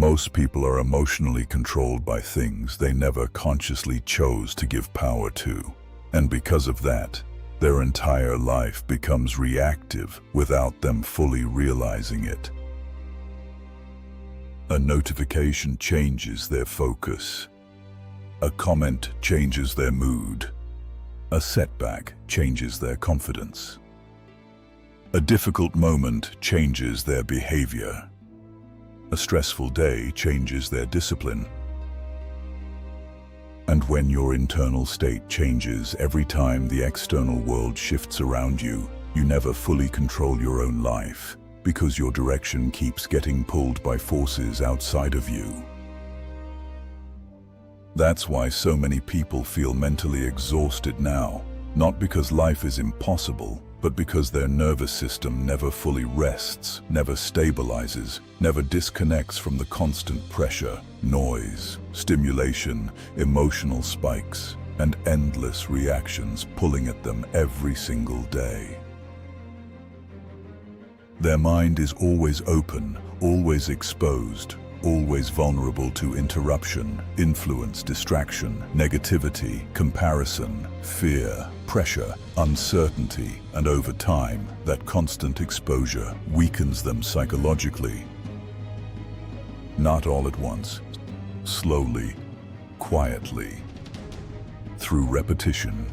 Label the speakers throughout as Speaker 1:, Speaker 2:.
Speaker 1: Most people are emotionally controlled by things they never consciously chose to give power to. And because of that, their entire life becomes reactive without them fully realizing it. A notification changes their focus. A comment changes their mood. A setback changes their confidence. A difficult moment changes their behavior. A stressful day changes their discipline. And when your internal state changes every time the external world shifts around you, you never fully control your own life, because your direction keeps getting pulled by forces outside of you. That's why so many people feel mentally exhausted now, not because life is impossible, but because their nervous system never fully rests, never stabilizes, never disconnects from the constant pressure, noise, stimulation, emotional spikes, and endless reactions pulling at them every single day. Their mind is always open, always exposed, always vulnerable to interruption, influence, distraction, negativity, comparison, fear, pressure, uncertainty, and over time, that constant exposure weakens them psychologically. Not all at once, slowly, quietly, through repetition.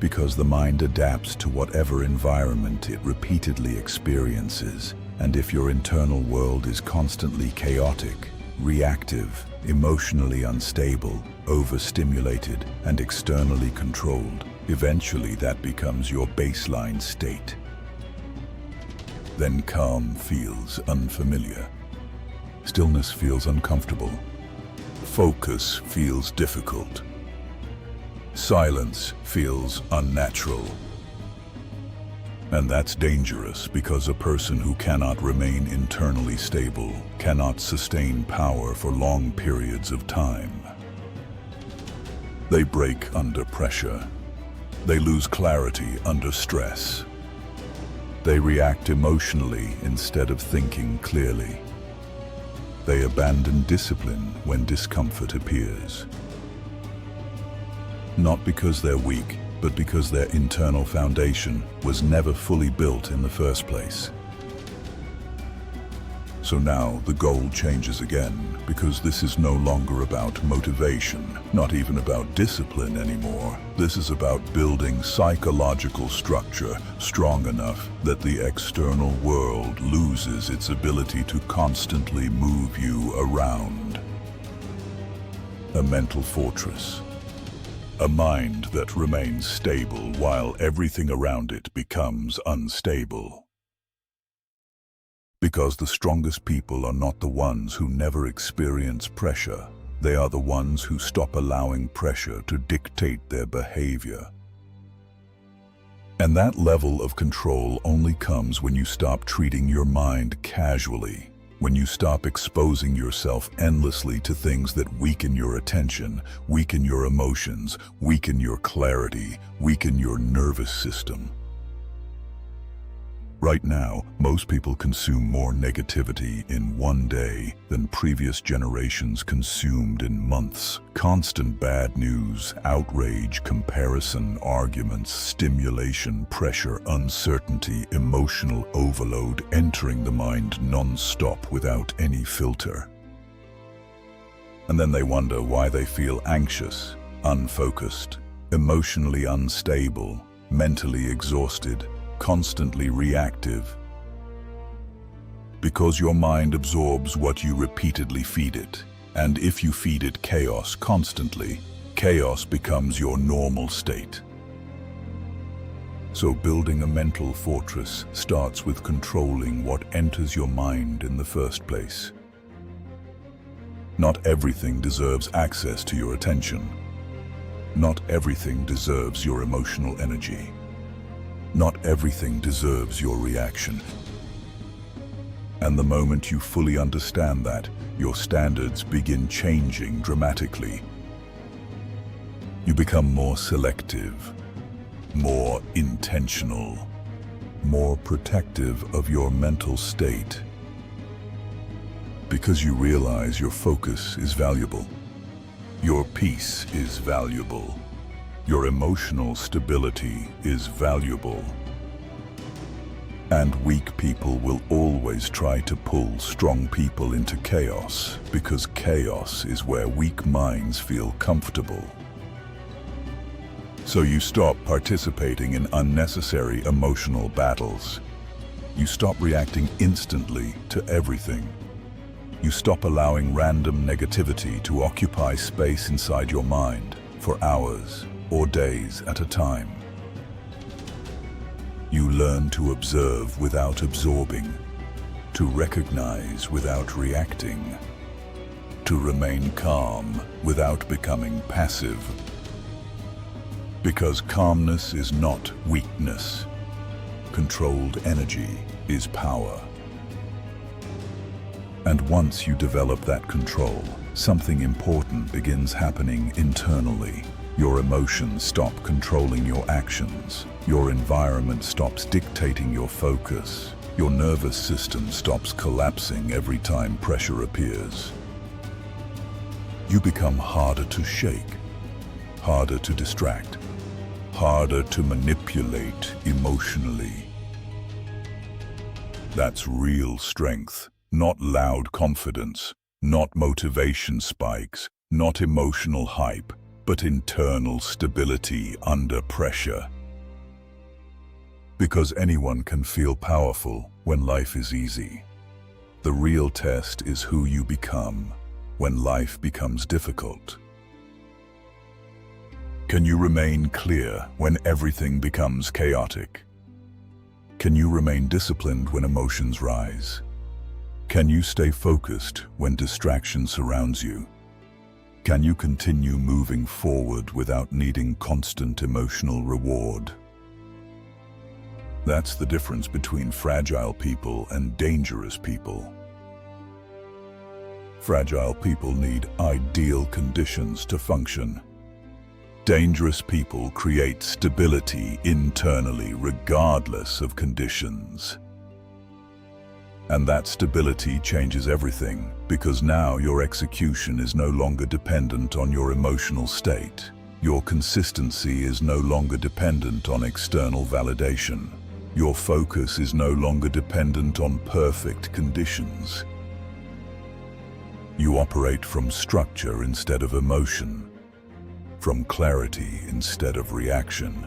Speaker 1: Because the mind adapts to whatever environment it repeatedly experiences. And if your internal world is constantly chaotic, reactive, emotionally unstable, overstimulated, and externally controlled, eventually that becomes your baseline state. Then calm feels unfamiliar. Stillness feels uncomfortable. Focus feels difficult. Silence feels unnatural. And that's dangerous, because a person who cannot remain internally stable cannot sustain power for long periods of time. They break under pressure. They lose clarity under stress. They react emotionally instead of thinking clearly. They abandon discipline when discomfort appears. Not because they're weak, but because their internal foundation was never fully built in the first place. So now the goal changes again, because this is no longer about motivation, not even about discipline anymore. This is about building psychological structure strong enough that the external world loses its ability to constantly move you around. A mental fortress. A mind that remains stable while everything around it becomes unstable. Because the strongest people are not the ones who never experience pressure. They are the ones who stop allowing pressure to dictate their behavior. And that level of control only comes when you stop treating your mind casually. When you stop exposing yourself endlessly to things that weaken your attention, weaken your emotions, weaken your clarity, weaken your nervous system. Right now, most people consume more negativity in one day than previous generations consumed in months. Constant bad news, outrage, comparison, arguments, stimulation, pressure, uncertainty, emotional overload entering the mind non-stop without any filter. And then they wonder why they feel anxious, unfocused, emotionally unstable, mentally exhausted, constantly reactive. Because your mind absorbs what you repeatedly feed it, and if you feed it chaos constantly, chaos becomes your normal state. So building a mental fortress starts with controlling what enters your mind in the first place. Not everything deserves access to your attention. Not everything deserves your emotional energy. Not everything deserves your reaction. And the moment you fully understand that, your standards begin changing dramatically. You become more selective, more intentional, more protective of your mental state. Because you realize your focus is valuable. Your peace is valuable. Your emotional stability is valuable. And weak people will always try to pull strong people into chaos, because chaos is where weak minds feel comfortable. So you stop participating in unnecessary emotional battles. You stop reacting instantly to everything. You stop allowing random negativity to occupy space inside your mind for hours or days at a time. You learn to observe without absorbing, to recognize without reacting, to remain calm without becoming passive. Because calmness is not weakness. Controlled energy is power. And once you develop that control, something important begins happening internally. Your emotions stop controlling your actions. Your environment stops dictating your focus. Your nervous system stops collapsing every time pressure appears. You become harder to shake, harder to distract, harder to manipulate emotionally. That's real strength. Not loud confidence, not motivation spikes, not emotional hype, but internal stability under pressure. Because anyone can feel powerful when life is easy. The real test is who you become when life becomes difficult. Can you remain clear when everything becomes chaotic? Can you remain disciplined when emotions rise? Can you stay focused when distraction surrounds you? Can you continue moving forward without needing constant emotional reward? That's the difference between fragile people and dangerous people. Fragile people need ideal conditions to function. Dangerous people create stability internally regardless of conditions. And that stability changes everything, because now your execution is no longer dependent on your emotional state. Your consistency is no longer dependent on external validation. Your focus is no longer dependent on perfect conditions. You operate from structure instead of emotion, from clarity instead of reaction,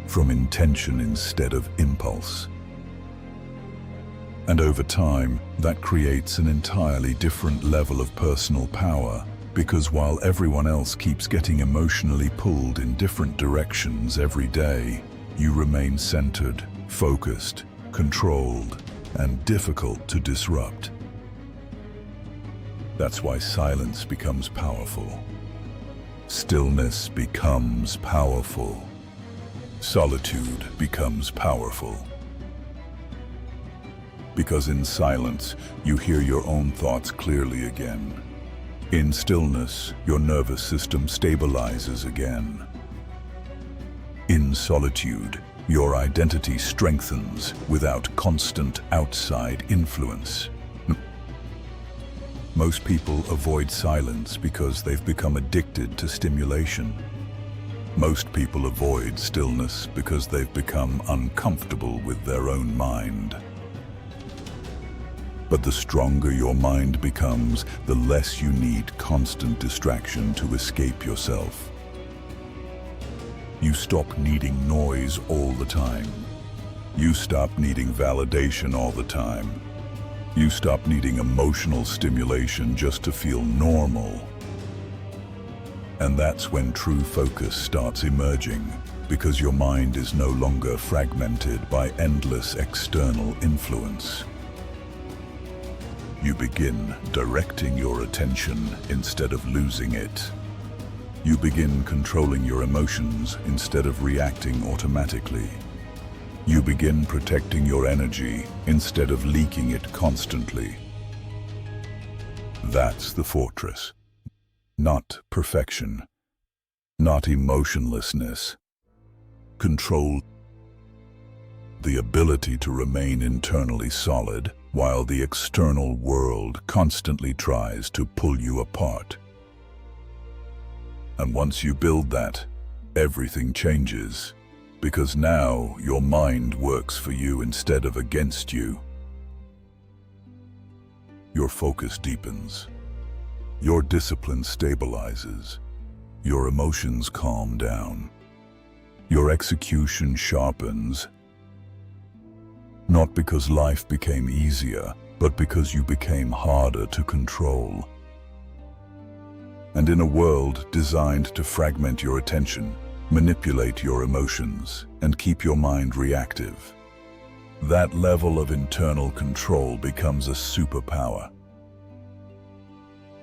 Speaker 1: from intention instead of impulse. And over time, that creates an entirely different level of personal power, because while everyone else keeps getting emotionally pulled in different directions every day, you remain centered, focused, controlled, and difficult to disrupt. That's why silence becomes powerful. Stillness becomes powerful. Solitude becomes powerful. Because in silence, you hear your own thoughts clearly again. In stillness, your nervous system stabilizes again. In solitude, your identity strengthens without constant outside influence. Most people avoid silence because they've become addicted to stimulation. Most people avoid stillness because they've become uncomfortable with their own mind. But the stronger your mind becomes, the less you need constant distraction to escape yourself. You stop needing noise all the time. You stop needing validation all the time. You stop needing emotional stimulation just to feel normal. And that's when true focus starts emerging, because your mind is no longer fragmented by endless external influence. You begin directing your attention instead of losing it. You begin controlling your emotions instead of reacting automatically. You begin protecting your energy instead of leaking it constantly. That's the fortress. Not perfection. Not emotionlessness. Control. the ability to remain internally solid, while the external world constantly tries to pull you apart. And once you build that, everything changes, because now your mind works for you instead of against you. Your focus deepens. Your discipline stabilizes. Your emotions calm down. Your execution sharpens. Not because life became easier, but because you became harder to control. And in a world designed to fragment your attention, manipulate your emotions, and keep your mind reactive, that level of internal control becomes a superpower.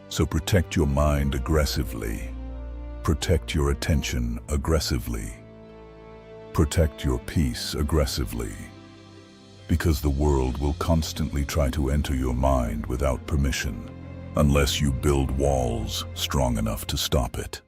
Speaker 1: So protect your mind aggressively. Protect your attention aggressively. Protect your peace aggressively. Because the world will constantly try to enter your mind without permission, unless you build walls strong enough to stop it.